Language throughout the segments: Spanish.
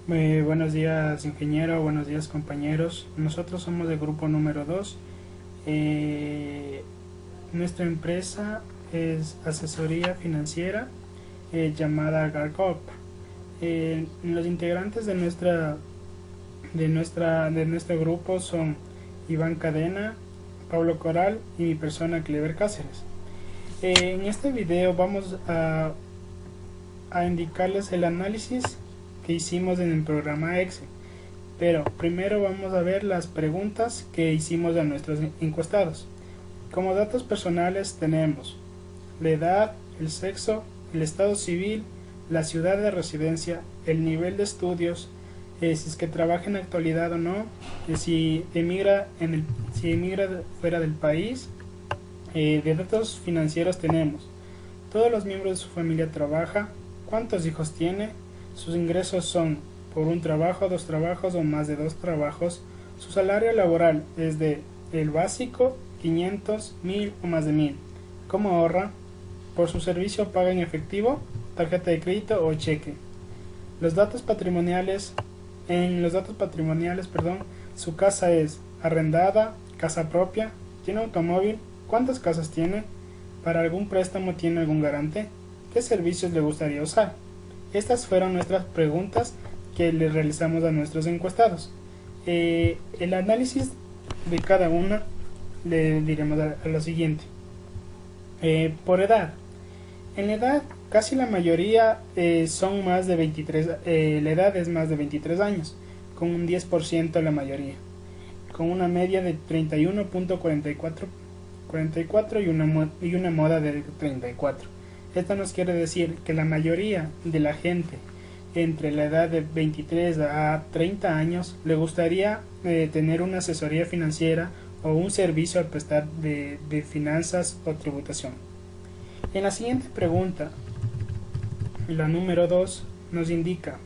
Buenos días, ingeniero, buenos días, compañeros. Nosotros somos del grupo número 2. Nuestra empresa es asesoría financiera llamada Garcop. Los integrantes de nuestro grupo son Iván Cadena, Pablo Coral y mi persona Clever Cáceres. En este video vamos a indicarles el análisis que hicimos en el programa Excel. Pero primero vamos a ver las preguntas que hicimos a nuestros encuestados. Como datos personales tenemos la edad, el sexo, el estado civil, la ciudad de residencia, el nivel de estudios, si es que trabaja en la actualidad o no, si emigra fuera del país. De datos financieros tenemos todos los miembros de su familia trabaja, cuántos hijos tiene, sus ingresos son por un trabajo, dos trabajos o más de dos trabajos, su salario laboral es de el básico, 500, 1000 o más de 1000. ¿Cómo ahorra? Por su servicio paga en efectivo, tarjeta de crédito o cheque. Los datos patrimoniales, en los datos patrimoniales, su casa es arrendada, casa propia, tiene automóvil, cuántas casas tiene, para algún préstamo tiene algún garante, qué servicios le gustaría usar. Estas fueron nuestras preguntas que le realizamos a nuestros encuestados. El análisis de cada una le diremos a lo siguiente. Por edad. En la edad, casi la mayoría son más de 23, la edad es más de 23 años, con un 10% la mayoría, con una media de 31.44 y una moda de 34. Esto nos quiere decir que la mayoría de la gente entre la edad de 23 a 30 años le gustaría tener una asesoría financiera o un servicio al prestar de finanzas o tributación. En la siguiente pregunta, la número 2, nos indica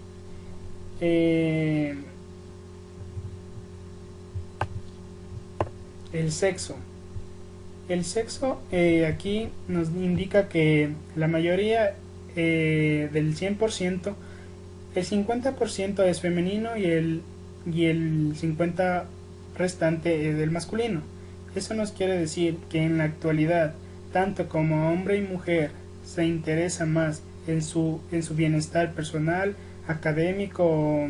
el sexo. El sexo aquí nos indica que la mayoría del 100%, el 50% es femenino y el 50% restante es del masculino. Eso nos quiere decir que en la actualidad, tanto como hombre y mujer, se interesa más en su bienestar personal, académico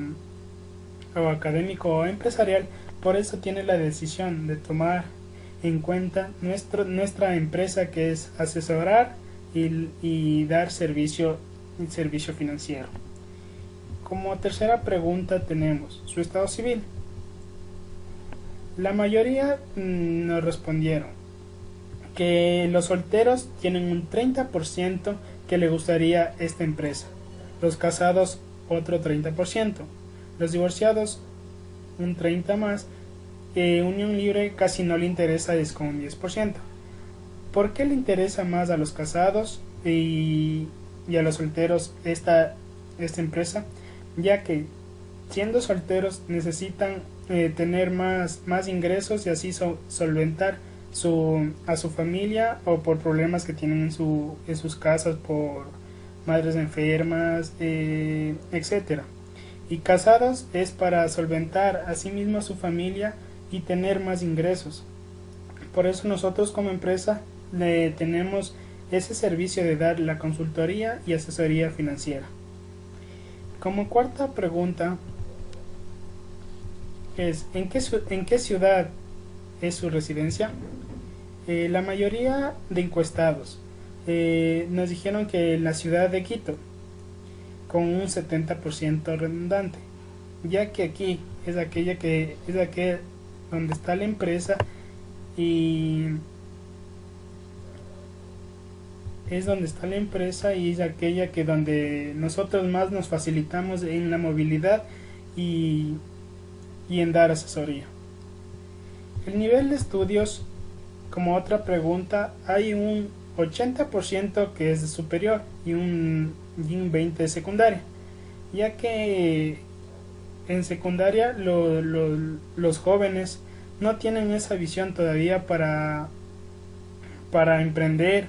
o empresarial. Por eso tiene la decisión de tomar en cuenta nuestra empresa, que es asesorar y dar servicio financiero. Como tercera pregunta tenemos su estado civil. La mayoría nos respondieron que los solteros tienen un 30% que le gustaría esta empresa, los casados otro 30%, los divorciados un 30% más, unión libre casi no le interesa, es con un 10%. ¿Por qué le interesa más a los casados y a los solteros esta empresa? Ya que siendo solteros necesitan tener más ingresos y así solventar a su familia, o por problemas que tienen en sus casas, por madres enfermas, etcétera. Y casados es para solventar a sí mismo a su familia y tener más ingresos. Por eso nosotros como empresa le tenemos ese servicio de dar la consultoría y asesoría financiera. Como cuarta pregunta es ¿en qué ciudad es su residencia? La mayoría de encuestados nos dijeron que en la ciudad de Quito, con un 70% redundante, ya que aquí es aquella donde está la empresa y es aquella que donde nosotros más nos facilitamos en la movilidad y en dar asesoría. El nivel de estudios, como otra pregunta, hay un 80% que es de superior y un 20% de secundaria, ya que en secundaria los jóvenes no tienen esa visión todavía para emprender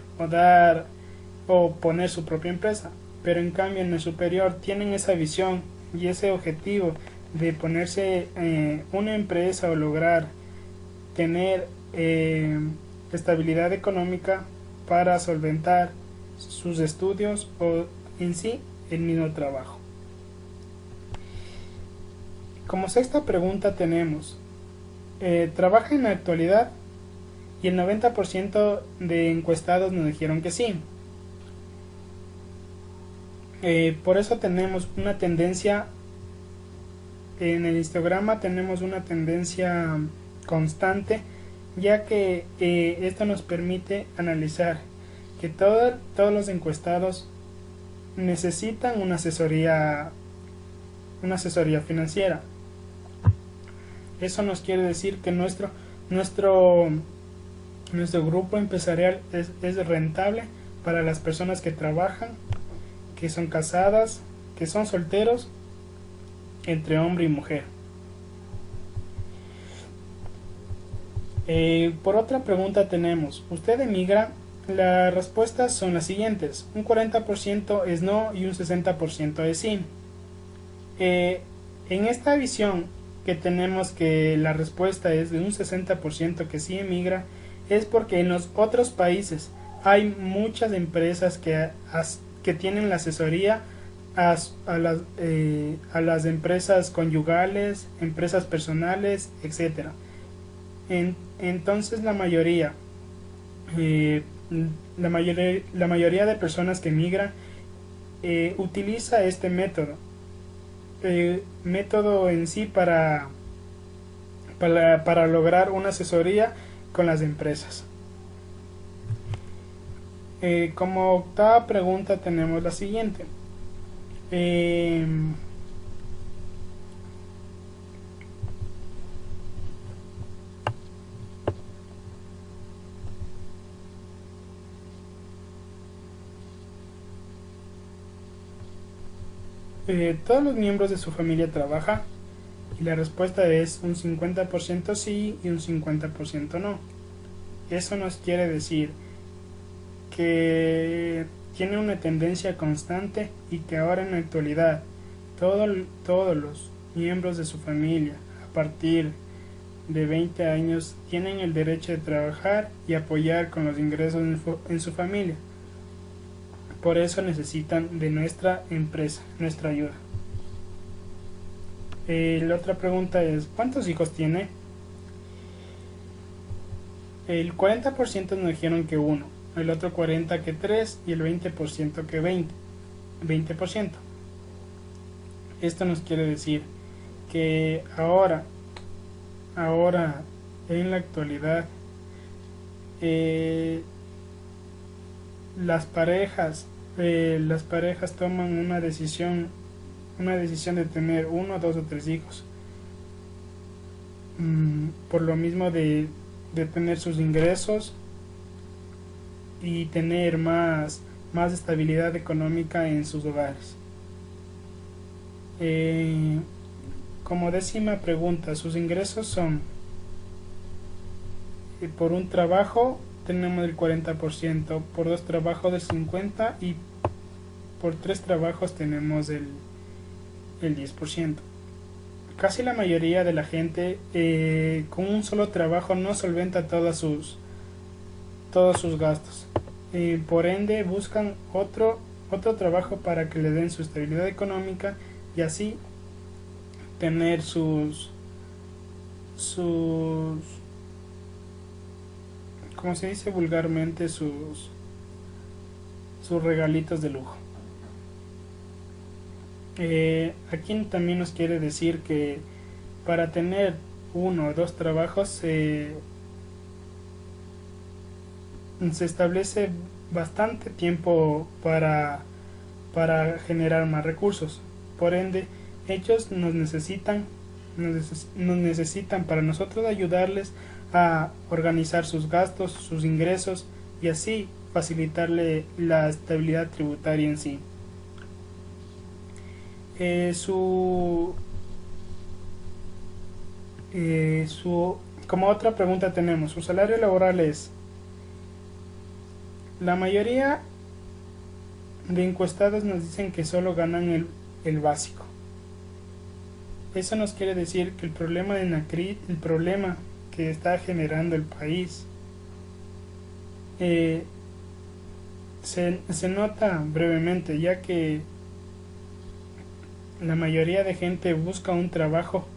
o poner su propia empresa, pero en cambio en el superior tienen esa visión y ese objetivo de ponerse una empresa o lograr tener estabilidad económica para solventar sus estudios o en sí el mismo trabajo. Como sexta pregunta tenemos, ¿trabaja en la actualidad? Y el 90% de encuestados nos dijeron que sí. Por eso tenemos una tendencia, en el histograma tenemos una tendencia constante, ya que esto nos permite analizar que todos los encuestados necesitan una asesoría financiera. Eso nos quiere decir que nuestro grupo empresarial es rentable para las personas que trabajan, que son casadas, que son solteros, entre hombre y mujer. Por otra pregunta tenemos, ¿usted emigra? Las respuestas son las siguientes, un 40% es no y un 60% es sí. En esta visión que tenemos que la respuesta es de un 60% que sí emigra, es porque en los otros países hay muchas empresas que tienen la asesoría a las empresas conyugales, empresas personales, etc. Entonces la mayoría de personas que migran utiliza este método en sí para lograr una asesoría con las empresas. Como octava pregunta tenemos la siguiente. ¿Todos los miembros de su familia trabajan? Y la respuesta es un 50% sí y un 50% no. Eso nos quiere decir que tiene una tendencia constante y que ahora en la actualidad todos los miembros de su familia a partir de 20 años tienen el derecho de trabajar y apoyar con los ingresos en su familia. Por eso necesitan de nuestra empresa, nuestra ayuda. La otra pregunta es, ¿cuántos hijos tiene? El 40% nos dijeron que 1, el otro 40% que 3 y el 20% que 20%. Esto nos quiere decir que ahora en la actualidad las parejas toman una decisión de tener 1, 2 o 3 hijos, por lo mismo de tener sus ingresos y tener más estabilidad económica en sus hogares. Como décima pregunta, sus ingresos son, por un trabajo tenemos el 40%, por 2 trabajos del 50% y por 3 trabajos tenemos el 10%. Casi la mayoría de la gente con un solo trabajo no solventa todos sus gastos. Por ende buscan otro trabajo para que le den su estabilidad económica y así tener sus como se dice vulgarmente, sus regalitos de lujo. Aquí también nos quiere decir que para tener 1 o 2 trabajos se establece bastante tiempo para generar más recursos. Por ende, ellos nos necesitan para nosotros ayudarles a organizar sus gastos, sus ingresos y así facilitarle la estabilidad tributaria en sí. Como otra pregunta tenemos, su salario laboral es, la mayoría de encuestados nos dicen que solo ganan el básico. Eso nos quiere decir que el problema de Nacrit, el problema que está generando el país, se nota brevemente, ya que la mayoría de gente busca un trabajo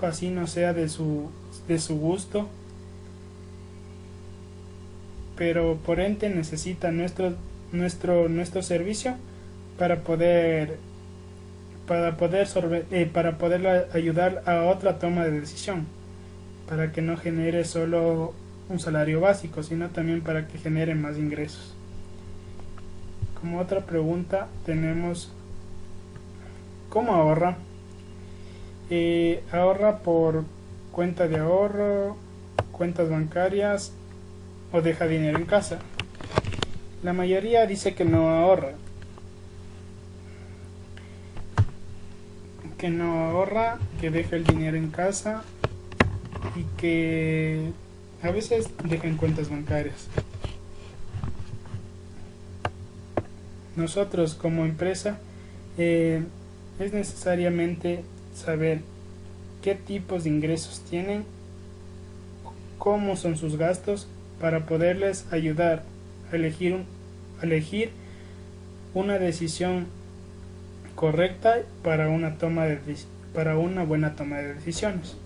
así no sea de su gusto, pero por ende necesita nuestro servicio para poder ayudar a otra toma de decisión, para que no genere solo un salario básico, sino también para que genere más ingresos. Como otra pregunta tenemos: ¿cómo ahorra? Ahorra por cuenta de ahorro, cuentas bancarias, o deja dinero en casa. La mayoría dice que no ahorra, que deja el dinero en casa y que a veces deja en cuentas bancarias. Nosotros como empresa es necesariamente saber qué tipos de ingresos tienen, cómo son sus gastos, para poderles ayudar a elegir una decisión correcta para una buena toma de decisiones.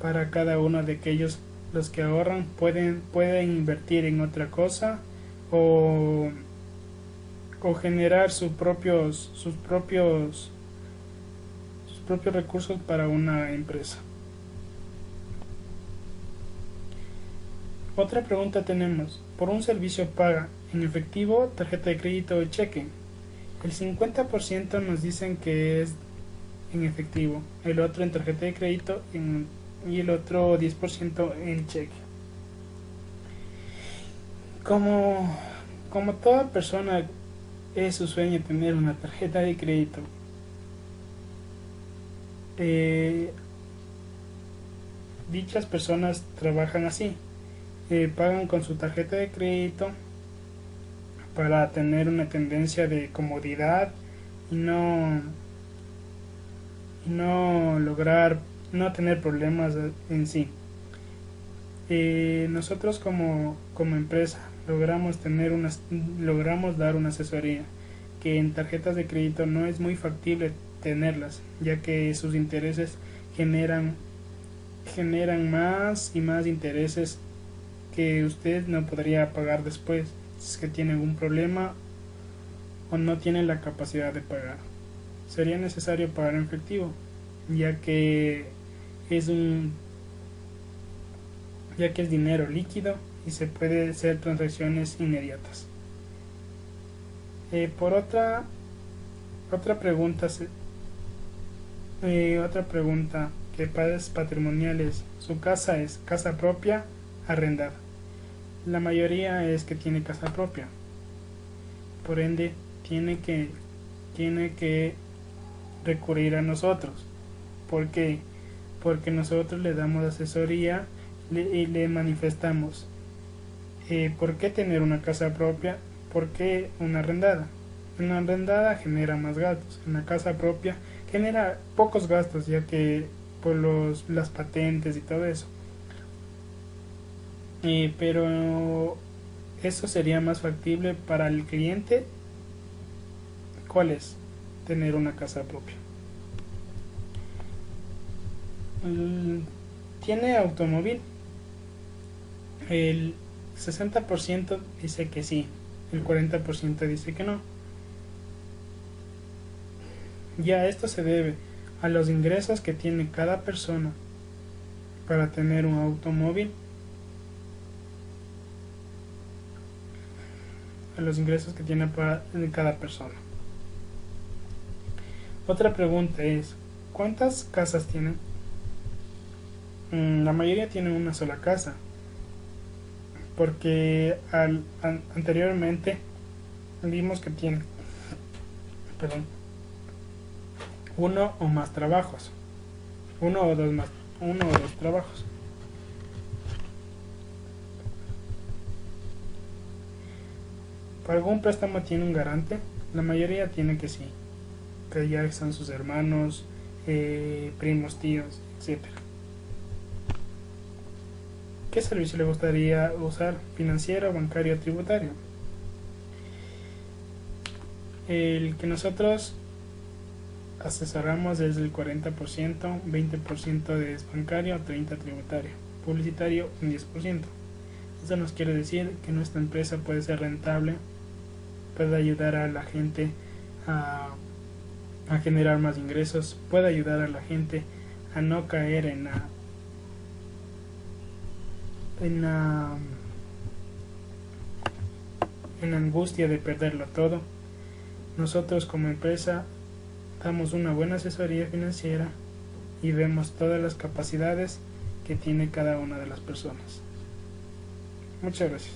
Para cada uno de aquellos, los que ahorran pueden invertir en otra cosa o generar sus propios recursos para una empresa. Otra pregunta tenemos: ¿por un servicio paga en efectivo, tarjeta de crédito o cheque? El 50% nos dicen que es en efectivo, el otro en tarjeta de crédito y el otro 10% en cheque. Como toda persona, es su sueño tener una tarjeta de crédito. Dichas personas trabajan así, pagan con su tarjeta de crédito para tener una tendencia de comodidad y no tener problemas en sí. Nosotros como empresa logramos dar una asesoría que en tarjetas de crédito no es muy factible tenerlas, ya que sus intereses generan más y más intereses que usted no podría pagar después si es que tiene algún problema o no tiene la capacidad de pagar. Sería necesario pagar en efectivo, ya que es dinero líquido y se puede hacer transacciones inmediatas. Por otra pregunta, que padres patrimoniales, su casa es casa propia, arrendada. La mayoría es que tiene casa propia, por ende tiene que recurrir a nosotros. ¿Por qué? Porque nosotros le damos asesoría y le manifestamos por qué tener una casa propia, por qué una arrendada. Una arrendada genera más gastos, una casa propia genera pocos gastos, ya que por las patentes y todo eso. Pero eso sería más factible para el cliente. ¿Cuál es? Tener una casa propia. ¿Tiene automóvil? El 60% dice que sí, el 40% dice que no. Ya esto se debe a los ingresos que tiene cada persona para tener un automóvil, a los ingresos que tiene cada persona. Otra pregunta es: ¿cuántas casas tienen? La mayoría tienen una sola casa, porque anteriormente vimos que tienen uno o más trabajos, uno o dos trabajos. ¿Para algún préstamo tiene un garante? La mayoría tiene que sí. que ya están sus hermanos, primos, tíos, etcétera. ¿Qué servicio le gustaría usar? ¿Financiero, bancario o tributario? El que nosotros asesoramos es el 40%, 20% es bancario, 30% tributario, publicitario un 10%. Eso nos quiere decir que nuestra empresa puede ser rentable, puede ayudar a la gente a generar más ingresos, puede ayudar a la gente a no caer en la angustia de perderlo todo. Nosotros como empresa damos una buena asesoría financiera y vemos todas las capacidades que tiene cada una de las personas. Muchas gracias.